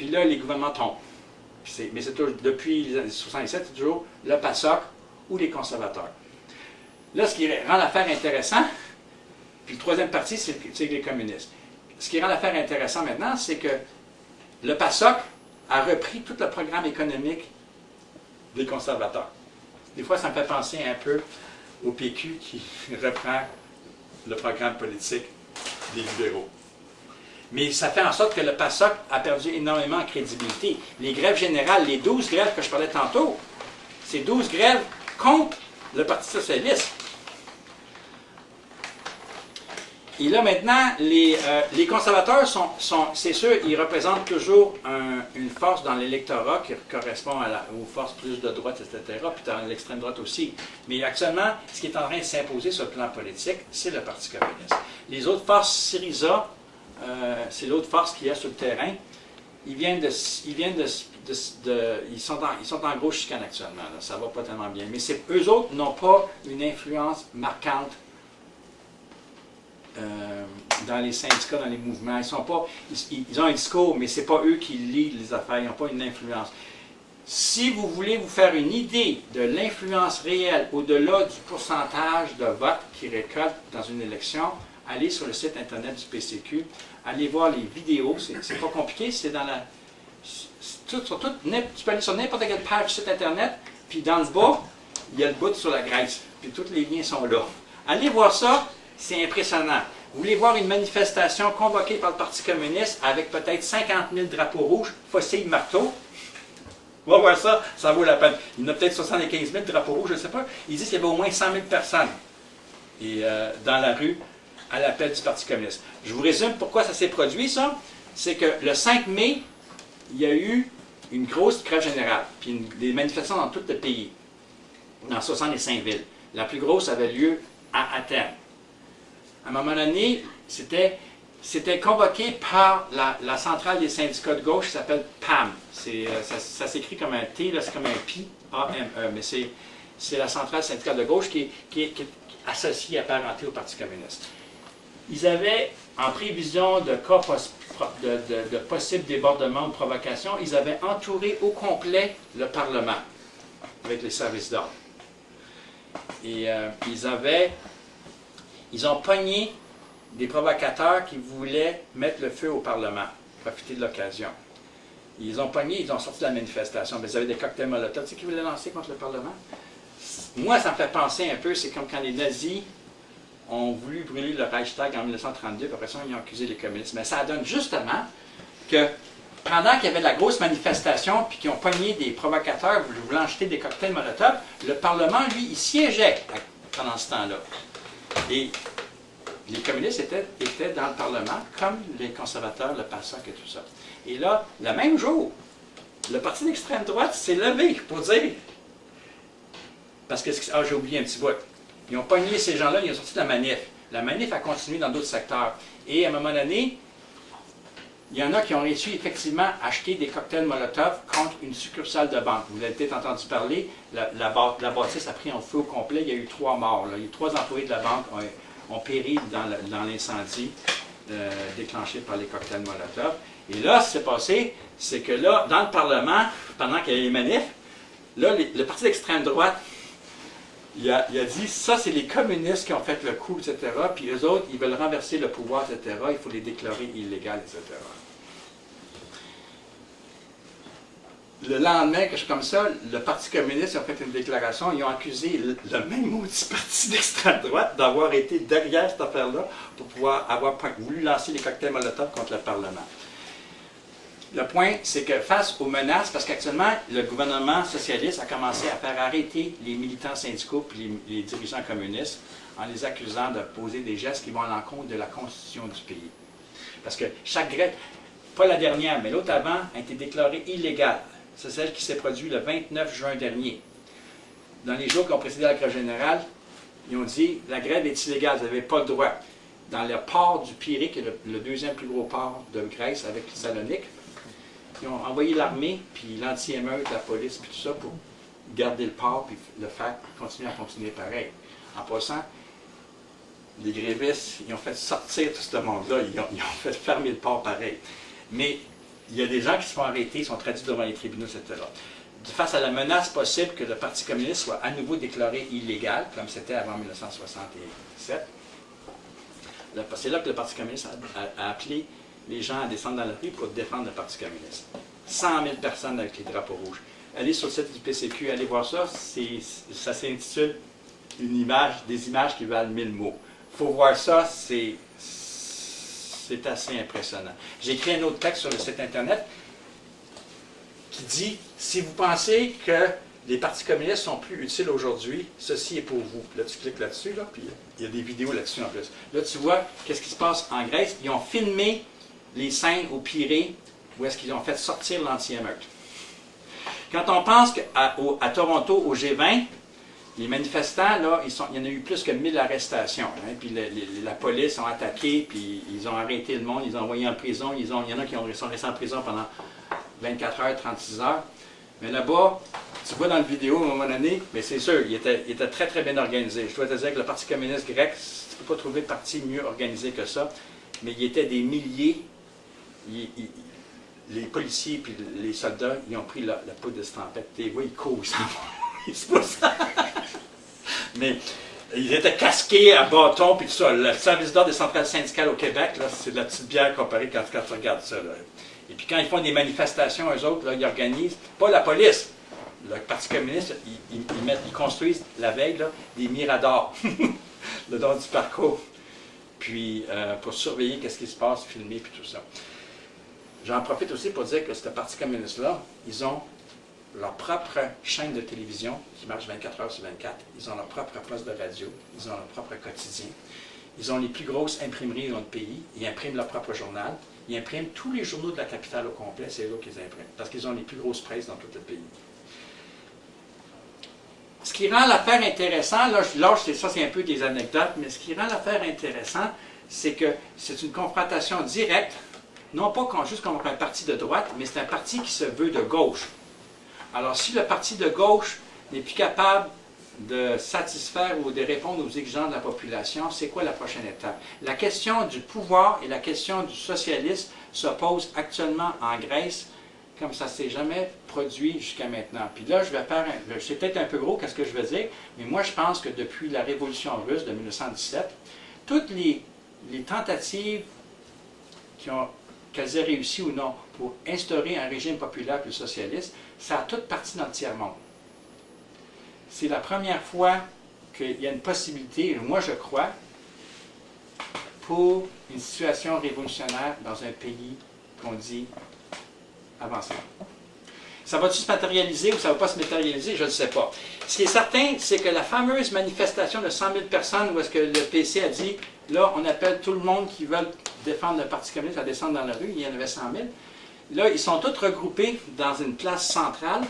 puis là, les gouvernements tombent. Mais c'est toujours, depuis les années 77, c'est toujours le PASOK ou les conservateurs. Là, ce qui rend l'affaire intéressante, puis le troisième parti, c'est les communistes. Ce qui rend l'affaire intéressante maintenant, c'est que le PASOK a repris tout le programme économique des conservateurs. Des fois, ça me fait penser un peu au PQ qui reprend le programme politique des libéraux. Mais ça fait en sorte que le PASOK a perdu énormément en crédibilité. Les grèves générales, les 12 grèves que je parlais tantôt, c'est 12 grèves contre le Parti socialiste. Et là, maintenant, les conservateurs c'est sûr, ils représentent toujours une force dans l'électorat qui correspond aux forces plus de droite, etc., puis dans l'extrême droite aussi. Mais actuellement, ce qui est en train de s'imposer sur le plan politique, c'est le Parti communiste. Les autres forces, Syriza, c'est l'autre force qu'il y a sur le terrain, ils sont en gros chicane actuellement, là, ça ne va pas tellement bien. Mais eux autres n'ont pas une influence marquante dans les syndicats, dans les mouvements. Ils ont un discours, mais ce n'est pas eux qui lient les affaires, ils n'ont pas une influence. Si vous voulez vous faire une idée de l'influence réelle au-delà du pourcentage de votes qu'ils récoltent dans une élection, allez sur le site internet du PCQ, allez voir les vidéos, c'est pas compliqué, c'est dans la... tu peux aller sur n'importe quelle page du site internet, puis dans le bas, il y a le bout sur la Grèce, puis tous les liens sont là. Allez voir ça, c'est impressionnant. Vous voulez voir une manifestation convoquée par le Parti communiste avec peut-être 50 000 drapeaux rouges, fossiles, marteaux? On va voir ça, ça vaut la peine. Il y en a peut-être 75 000 drapeaux rouges, je ne sais pas. Ils disent qu'il y avait au moins 100 000 personnes dans la rue à l'appel du Parti communiste. Je vous résume pourquoi ça s'est produit, ça. C'est que le 5 mai, il y a eu une grosse grève générale, puis des manifestations dans tout le pays, dans 65 villes. La plus grosse avait lieu à Athènes. À un moment donné, c'était convoqué par la centrale des syndicats de gauche qui s'appelle PAM. Ça s'écrit comme un T, c'est comme un P, A-M-E, mais c'est la centrale syndicale de gauche qui est associée, apparentée au Parti communiste. Ils avaient, en prévision de cas de possibles débordements ou provocations, ils avaient entouré au complet le Parlement avec les services d'ordre. Et ils ont pogné des provocateurs qui voulaient mettre le feu au Parlement, profiter de l'occasion. Ils ont pogné, ils ont sorti de la manifestation, mais ils avaient des cocktails Molotov. Tu sais qui voulaient lancer contre le Parlement? Moi, ça me fait penser un peu, c'est comme quand les nazis ont voulu brûler le Reichstag en 1932, puis après ça, ils ont accusé les communistes. Mais ça donne justement que pendant qu'il y avait la grosse manifestation, puis qu'ils ont pogné des provocateurs voulant jeter des cocktails Molotov, le Parlement, lui, il siégeait pendant ce temps-là. Et les communistes étaient dans le Parlement, comme les conservateurs, le PASOK et tout ça. Et là, le même jour, le parti d'extrême droite s'est levé pour dire, parce que, j'ai oublié un petit bout, ils ont pogné ces gens-là, ils ont sorti de la manif. La manif a continué dans d'autres secteurs. Et à un moment donné, il y en a qui ont réussi effectivement à acheter des cocktails Molotov contre une succursale de banque. Vous avez peut-être entendu parler, la bâtisse a pris en feu au complet, il y a eu 3 morts. Là. Il y a eu 3 employés de la banque ont péri dans l'incendie déclenché par les cocktails Molotov. Et là, ce qui s'est passé, c'est que là, dans le Parlement, pendant qu'il y avait les manifs, là, le parti d'extrême droite, il a dit, ça, c'est les communistes qui ont fait le coup, etc. Puis eux autres, ils veulent renverser le pouvoir, etc. Il faut les déclarer illégales, etc. Le lendemain, quelque chose comme ça, le Parti communiste a fait une déclaration, ils ont accusé le même maudit parti d'extrême droite d'avoir été derrière cette affaire-là pour pouvoir avoir voulu lancer les cocktails Molotov contre le Parlement. Le point, c'est que face aux menaces, parce qu'actuellement, le gouvernement socialiste a commencé à faire arrêter les militants syndicaux et les dirigeants communistes en les accusant de poser des gestes qui vont à l'encontre de la constitution du pays. Parce que chaque grève, pas la dernière, mais l'autre avant, a été déclarée illégale. C'est celle qui s'est produite le 29 juin dernier. Dans les jours qui ont précédé la grève générale, ils ont dit « la grève est illégale, vous n'avez pas le droit ». Dans le port du Pirée, qui est le deuxième plus gros port de Grèce avec Salonique, ils ont envoyé l'armée, puis l'anti-émeute, la police, puis tout ça, pour garder le port, puis le faire continuer à fonctionner pareil. En passant, les grévistes, ils ont fait sortir tout ce monde-là, ils ont fait fermer le port pareil. Mais il y a des gens qui se font arrêter, ils sont traduits devant les tribunaux, etc. Face à la menace possible que le Parti communiste soit à nouveau déclaré illégal, comme c'était avant 1967, c'est là que le Parti communiste a appelé les gens à descendre dans la rue pour défendre le Parti communiste. 100 000 personnes avec les drapeaux rouges. Allez sur le site du PCQ, allez voir ça. Ça s'intitule des images qui valent 1000 mots. Il faut voir ça, c'est assez impressionnant. J'ai écrit un autre texte sur le site Internet qui dit, si vous pensez que les partis communistes sont plus utiles aujourd'hui, ceci est pour vous. Là, tu cliques là-dessus, là, puis il y a des vidéos là-dessus en plus. Là, tu vois qu'est-ce qui se passe en Grèce. Ils ont filmé les scènes au Pirée où est-ce qu'ils ont fait sortir l'anti-émeute. Quand on pense à Toronto, au G20, les manifestants, là, il y en a eu plus que 1000 arrestations. Hein, puis la police a attaqué, puis ils ont arrêté le monde, ils ont envoyé en prison. Il y en a qui sont restés en prison pendant 24 heures, 36 heures. Mais là-bas, tu vois dans la vidéo, à un moment donné, mais c'est sûr, il était très, très bien organisé. Je dois te dire que le Parti communiste grec, tu ne peux pas trouver de parti mieux organisé que ça, mais il y était des milliers. Les policiers et les soldats, ils ont pris la poudre d'estampette. Tu vois, ils courent, ils se poussent. Mais ils étaient casqués à bâton, puis tout ça. Le service d'ordre des centrales syndicales au Québec, c'est de la petite bière comparée quand tu regardes ça. Là. Et puis quand ils font des manifestations, eux autres, là, ils organisent, pas la police, le Parti communiste, ils construisent la veille là, des miradors le long du parcours, puis pour surveiller qu'est-ce qui se passe, filmer, puis tout ça. J'en profite aussi pour dire que ce Parti communiste-là, ils ont leur propre chaîne de télévision qui marche 24 heures sur 24. Ils ont leur propre poste de radio. Ils ont leur propre quotidien. Ils ont les plus grosses imprimeries dans le pays. Ils impriment leur propre journal. Ils impriment tous les journaux de la capitale au complet. C'est eux qu'ils impriment. Parce qu'ils ont les plus grosses presses dans tout le pays. Ce qui rend l'affaire intéressante, là ça c'est un peu des anecdotes, mais ce qui rend l'affaire intéressante, c'est que c'est une confrontation directe. Non pas juste contre un parti de droite, mais c'est un parti qui se veut de gauche. Alors, si le parti de gauche n'est plus capable de satisfaire ou de répondre aux exigences de la population, c'est quoi la prochaine étape? La question du pouvoir et la question du socialisme se posent actuellement en Grèce comme ça ne s'est jamais produit jusqu'à maintenant. Puis là, c'est peut-être un peu gros qu'est-ce que je veux dire, mais moi je pense que depuis la révolution russe de 1917, toutes les tentatives qu'elles aient réussi ou non pour instaurer un régime populaire plus socialiste, ça a toute partie dans le tiers-monde. C'est la première fois qu'il y a une possibilité, moi je crois, pour une situation révolutionnaire dans un pays qu'on dit avancé. Ça va-tu se matérialiser ou ça ne va pas se matérialiser? Je ne sais pas. Ce qui est certain, c'est que la fameuse manifestation de 100 000 personnes où est-ce que le PC a dit, là, on appelle tout le monde qui veut défendre le Parti communiste à descendre dans la rue, il y en avait 100 000. Là, ils sont tous regroupés dans une place centrale.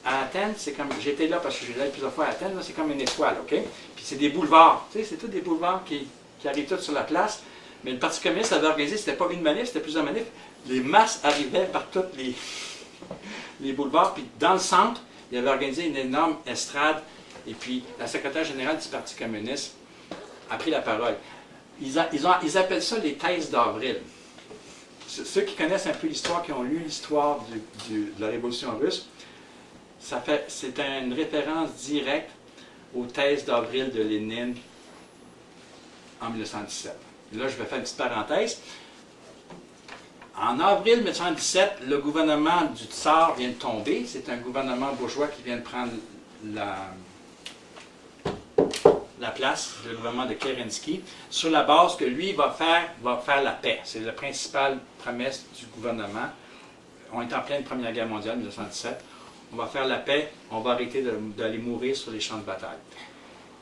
À Athènes, c'est comme, j'étais là parce que j'ai allé plusieurs fois à Athènes, c'est comme une étoile, OK? Puis c'est des boulevards, tu sais, c'est tous des boulevards qui arrivent tous sur la place. Mais le Parti communiste avait organisé, c'était pas une manif, c'était plusieurs manifs. Les masses arrivaient par tous les boulevards, puis dans le centre, il avait organisé une énorme estrade, et puis la secrétaire générale du Parti communiste a pris la parole. Ils appellent ça les thèses d'avril. Ceux qui connaissent un peu l'histoire, qui ont lu l'histoire de la Révolution russe, c'est une référence directe aux thèses d'avril de Lénine en 1917. Et là, je vais faire une petite parenthèse. En avril 1917, le gouvernement du Tsar vient de tomber. C'est un gouvernement bourgeois qui vient de prendre la place du gouvernement de Kerensky, sur la base que lui va faire la paix. C'est la principale promesse du gouvernement. On est en pleine Première Guerre mondiale, 1917. On va faire la paix, on va arrêter d'aller mourir sur les champs de bataille.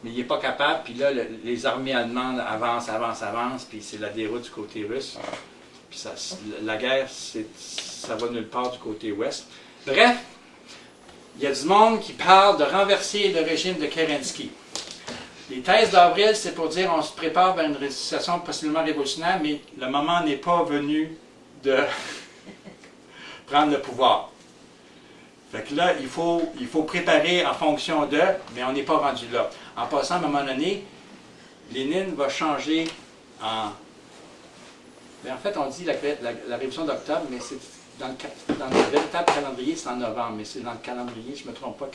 Mais il n'est pas capable, puis là, les armées allemandes avancent, puis c'est la déroute du côté russe. Puis la guerre, ça va nulle part du côté ouest. Bref, il y a du monde qui parle de renverser le régime de Kerensky. Les thèses d'avril, c'est pour dire on se prépare vers une situation possiblement révolutionnaire, mais le moment n'est pas venu de prendre le pouvoir. Fait que là, il faut préparer en fonction de, mais on n'est pas rendu là. En passant, à un moment donné, Lénine va changer en... Ben, en fait, on dit la révolution d'octobre, mais dans le véritable calendrier, c'est en novembre, mais c'est dans le calendrier, je ne me trompe pas.